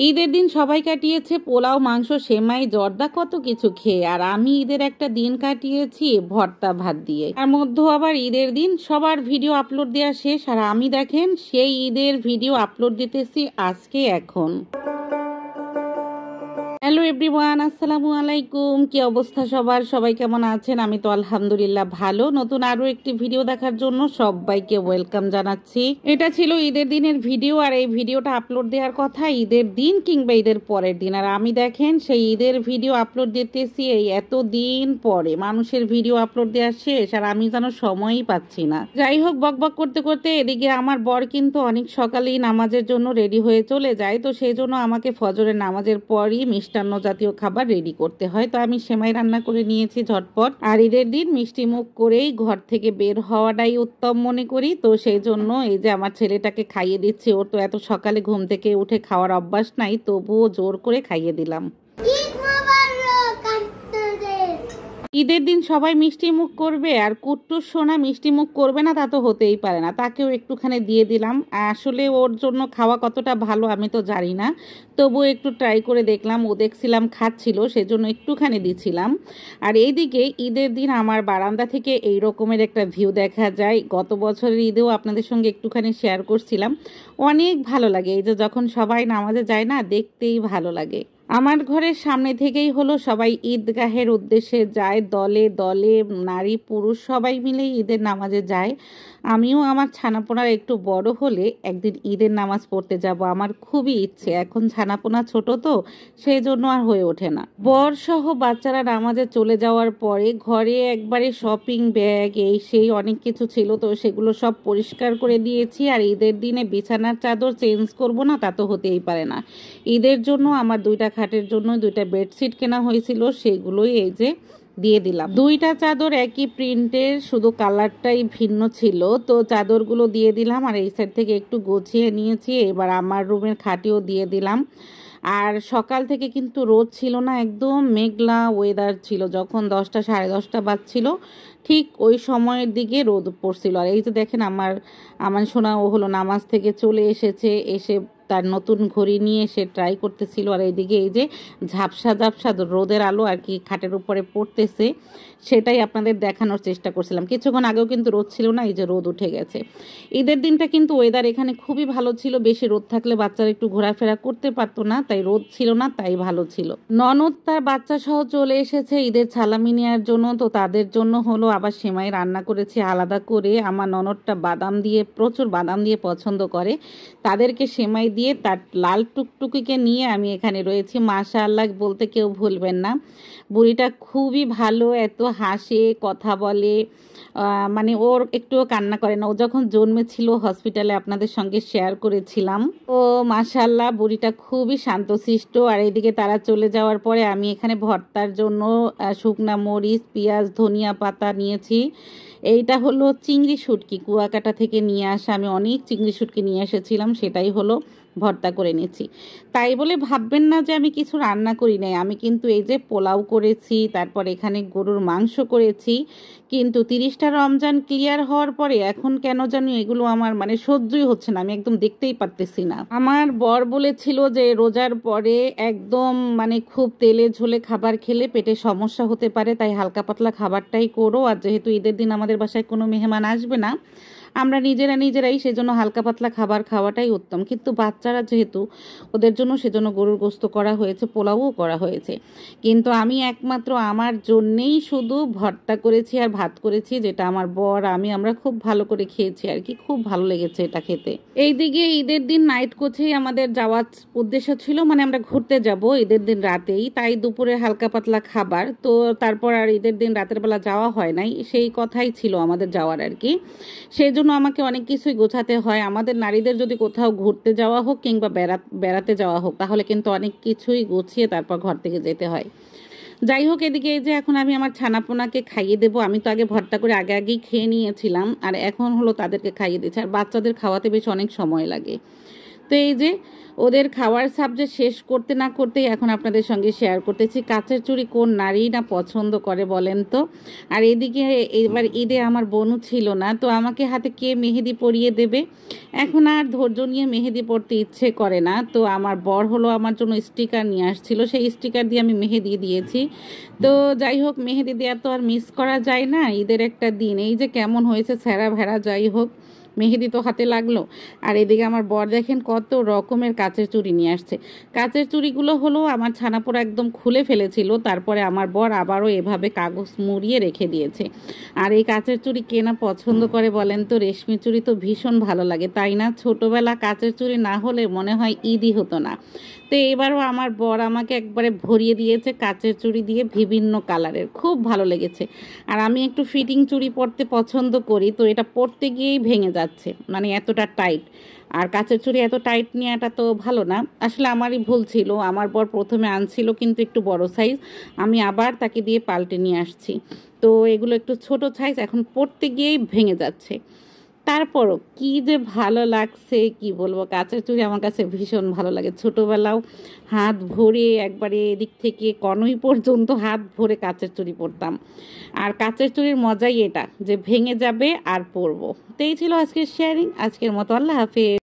ঈদের দিন সবাই কাটিয়েছে পোলাও, মাংস, সেমাই, জর্দা কত কিছু খেয়ে, আর আমি ঈদের একটা দিন কাটিয়েছি ভর্তা ভাত দিয়ে। তার মধ্যেও আবার ঈদের দিন সবার ভিডিও আপলোড দেওয়া শেষ, আর আমি দেখেন সেই ঈদের ভিডিও আপলোড দিতেছি আজকে এখন। হ্যালো এভরিওয়ান, আসসালামু আলাইকুম। কি অবস্থা সবার? সবাই কেমন আছেন? আমি তো আলহামদুলিল্লাহ ভালো। নতুন আরো একটি ভিডিও দেখার জন্য সবাইকে ওয়েলকাম জানাচ্ছি। এটা ছিল ঈদের দিনের ভিডিও, আর এই ভিডিওটা আপলোড দেওয়ার কথা ঈদের দিন কিংবা ঈদের পরের দিন, আর আমি দেখেন সেই ঈদের ভিডিও আপলোড দিতেছি এই এত দিন পরে। মানুষের ভিডিও আপলোড দেওয়া শেষ আর আমি যেন সময়ই পাচ্ছি না। যাই হোক, বকবক করতে করতে এদিকে আমার বর কিন্তু অনেক সকালেই নামাজের জন্য রেডি হয়ে চলে যায়, তো সেই জন্য আমাকে ফজরের নামাজের পরই মিষ্টান্ন জাতীয় খাবার রেডি করতে হয়। তো আমি সেমাই রান্না করে নিয়েছি ঝটপট, আর ঈদের দিন মিষ্টি মুখ করেই ঘর থেকে বের হওয়াটাই উত্তম মনে করি। তো সেই জন্য এই যে আমার ছেলেটাকে খাইয়ে দিচ্ছি। ওর তো এত সকালে ঘুম থেকে উঠে খাওয়ার অভ্যাস নাই, তবুও জোর করে খাইয়ে দিলাম। ঈদের দিন সবাই মিষ্টি মুখ করবে, আর কুট্টুর সোনা মিষ্টি মুখ করবে না তা তো হতেই পারে না। তাকেও একটুখানি দিয়ে দিলাম। আসলে ওর জন্য খাওয়া কতটা ভালো আমি তো জানি না, তবুও একটু ট্রাই করে দেখলাম। ও দেখছিলাম খাচ্ছিল, সেজন্য একটুখানি দিছিলাম। আর এইদিকে ঈদের দিন আমার বারান্দা থেকে এই রকমের একটা ভিউ দেখা যায়। গত বছরের ঈদেও আপনাদের সঙ্গে একটুখানি শেয়ার করছিলাম। অনেক ভালো লাগে এই যে যখন সবাই নামাজে যায় না, দেখতেই ভালো লাগে। আমার ঘরের সামনে থেকেই হলো সবাই ঈদগাহের উদ্দেশ্যে যায়, দলে দলে নারী পুরুষ সবাই মিলে ঈদের নামাজে যায়। আমিও আমার ছানাপোনার একটু বড় হলে একদিন ঈদের নামাজ পড়তে যাব, আমার খুবই ইচ্ছে। এখন ছানাপোনা ছোট, তো সেই জন্য আর হয়ে ওঠে না। বর সহ বাচ্চারা নামাজে চলে যাওয়ার পরে ঘরে একবারে শপিং ব্যাগ এই সেই অনেক কিছু ছিল, তো সেগুলো সব পরিষ্কার করে দিয়েছি। আর ঈদের দিনে বিছানার চাদর চেঞ্জ করব না তা তো হতেই পারে না। ঈদের জন্য আমার দুইটা খাটের জন্য দুইটা বেডশিট কেনা হয়েছিল, সেগুলোই এই যে দিয়ে দিলাম। দুইটা চাদর একই প্রিন্টের, শুধু কালারটাই ভিন্ন ছিল, তো চাদরগুলো দিয়ে দিলাম। আর এই সাইড থেকে একটু গুছিয়ে নিয়েছি। এবার আমার রুমের খাটিও দিয়ে দিলাম। আর সকাল থেকে কিন্তু রোদ ছিল না, একদম মেঘলা ওয়েদার ছিল। যখন 10টা সাড়ে 10টা বাজছিল ঠিক ওই সময়ের দিকে রোদ পড়ছিল। আর এই যে দেখেন আমার আমার সোনা ও হলো নামাজ থেকে চলে এসেছে, এসে তার নতুন ঘড়ি নিয়ে সে ট্রাই করতেছিল। আর এইদিকে এই যে ঝাপসা ঝাপসা রোদের আলো আর কি খাটের উপরে পড়তেছে, সেটাই আপনাদের দেখানোর চেষ্টা করছিলাম। কিছুক্ষণ আগেও কিন্তু রোদ ছিল না, এই যে রোদ উঠে গেছে। ঈদের দিনটা কিন্তু ওয়েদার এখানে খুবই ভালো ছিল। বেশি রোদ থাকলে বাচ্চারা একটু ঘোরাফেরা করতে পারতো না, তাই রোদ ছিল না, তাই ভালো ছিল। ননদ তার বাচ্চা সহ চলে এসেছে ঈদের সালামি নেওয়ার জন্য, তো তাদের জন্য হলো আবার সেমাই রান্না করেছি আলাদা করে। আমার ননদটা বাদাম দিয়ে, প্রচুর বাদাম দিয়ে পছন্দ করে, তাদেরকে সেমাই দিয়ে তার লাল টুকটুকিকে নিয়ে আমি এখানে রয়েছি। মাশাআল্লাহ বলতে কেউ ভুলবেন না। বুড়িটা খুবই ভালো, এত হাসে, কথা বলে, মানে ওর একটুও কান্না করে না। ও যখন জন্মেছিল হসপিটালে আপনাদের সঙ্গে শেয়ার করেছিলাম। ও মাশাআল্লাহ বুড়িটা খুবই শান্তশিষ্ট। আর এদিকে তারা চলে যাওয়ার পরে আমি এখানে ভর্তার জন্য শুকনা মরিচ, পেঁয়াজ, ধনিয়া পাতা নিয়েছি। এইটা হলো চিংড়ি শুটকি, কুয়াকাটা থেকে নিয়ে আসা। আমি অনেক চিংড়ি শুটকি নিয়ে এসেছিলাম, সেটাই হলো ভর্তা করে নিয়েছি। তাই বলে ভাববেন না যে আমি কিছু রান্না করি নাই। আমি কিন্তু এই যে পোলাও করেছি, তারপর এখানে গরুর মাংস করেছি। কিন্তু 30টা রমজান ক্লিয়ার হওয়ার পরে এখন কেন জানি এগুলো আমার মানে সহ্যই হচ্ছে না, আমি একদম দেখতেই পারতেছি না। আমার বর বলেছিল যে রোজার পরে একদম মানে খুব তেলে ঝোলে খাবার খেলে পেটে সমস্যা হতে পারে, তাই হালকা পাতলা খাবারটাই করো। আর যেহেতু ঈদের দিন আমাদের বাসায় কোনো মেহমান আসবে না, আমরা নিজেরাই সেজন্য হালকা পাতলা খাবার খাওয়াটাই উত্তম। কিন্তু বাচ্চারা যেহেতু, ওদের জন্য সেজন্য গরুর গোস্ত করা হয়েছে, পোলাওও করা হয়েছে। কিন্তু আমি একমাত্র আমার জন্যেই শুধু ভর্তা করেছি আর ভাত করেছি, যেটা আমার বর আমরা খুব ভালো করে খেয়েছি আর কি, খুব ভালো লেগেছে এটা খেতে। এইদিকে ঈদের দিন নাইট কোচেই আমাদের যাওয়ার উদ্দেশ্য ছিল, মানে আমরা ঘুরতে যাব ঈদের দিন রাতেই, তাই দুপুরে হালকা পাতলা খাবার। তো তারপর আর ঈদের দিন রাতের বেলা যাওয়া হয় নাই, সেই কথাই ছিল আমাদের যাওয়ার আর কি। সেই জন্য আমাকে অনেক কিছুই গোছাতে হয়। আমাদের নারীদের যদি কোথাও ঘুরতে যাওয়া হোক কিংবা বেড়াতে যাওয়া হোক, তাহলে কিন্তু অনেক কিছুই গুছিয়ে তারপর ঘর থেকে যেতে হয়। যাই হোক, এদিকে এই যে এখন আমি আমার ছানাপোনাকে খাইয়ে দেবো। আমি তো আগে ভর্তা করে আগেই খেয়ে নিয়েছিলাম, আর এখন হলো তাদেরকে খাইয়ে দিচ্ছি। আর বাচ্চাদের খাওয়াতে বেশ অনেক সময় লাগে। তো এই যে ওদের খাওয়ার সাবজেক্ট শেষ করতে না করতেই এখন আপনাদের সঙ্গে শেয়ার করতেছি কাচের চুড়ি কোন নারী না পছন্দ করে বলেন তো। আর এদিকে এবার ঈদে আমার বোনও ছিল না, তো আমাকে হাতে কে মেহেদি পরিয়ে দেবে। এখন আর ধৈর্য নিয়ে মেহেদি পরতে ইচ্ছে করে না, তো আমার বর হলো আমার জন্য স্টিকার নিয়ে আসছিল, সেই স্টিকার দিয়ে আমি মেহেদি দিয়েছি। তো যাই হোক, মেহেদি দেওয়া তো আর মিস করা যায় না, ঈদের একটা দিন। এই যে কেমন হয়েছে ছেঁড়া ভেড়া, যাই হোক মেহেদি তো হাতে লাগলো। আর এদিকে আমার বর দেখেন কত রকমের কাচের চুড়ি নিয়ে আসছে। কাচের চুড়িগুলো হলো আমার ছানাপোড়া একদম খুলে ফেলেছিল, তারপরে আমার বর আবারও এভাবে কাগজ মুড়িয়ে রেখে দিয়েছে। আর এই কাচের চুড়ি কে না পছন্দ করে বলেন তো। রেশমি চুড়ি তো ভীষণ ভালো লাগে, তাই না? ছোটোবেলা কাচের চুড়ি না হলে মনে হয় ঈদই হতো না। তো এবারও আমার বর আমাকে একবারে ভরিয়ে দিয়েছে কাচের চুড়ি দিয়ে, বিভিন্ন কালারের, খুব ভালো লেগেছে। আর আমি একটু ফিটিং চুড়ি পরতে পছন্দ করি, তো এটা পরতে গিয়েই ভেঙে যাচ্ছে, মানে এতটা টাইট। আর কাচের চুড়ি এত টাইট নেওয়াটা তো ভালো না, আসলে আমারই ভুল ছিল। আমার বর প্রথমে আনছিল কিন্তু একটু বড় সাইজ, আমি আবার তাকে দিয়ে পাল্টে নিয়ে আসছি। তো এগুলো একটু ছোট সাইজ, এখন পরতে গিয়েই ভেঙে যাচ্ছে। তারপরও কি যে ভালো লাগছে কি বলবো, কাচের চুড়ি আমার কাছে ভীষণ ভালো লাগে। ছোটোবেলাও হাত ভরে একবারে এদিক থেকে কনুই পর্যন্ত হাত ভরে কাচের চুড়ি পরতাম। আর কাচের চুড়ির মজাই এটা যে ভেঙে যাবে আর পরবো। তো এই ছিল আজকের শেয়ারিং, আজকের মতো আল্লাহ হাফেজ।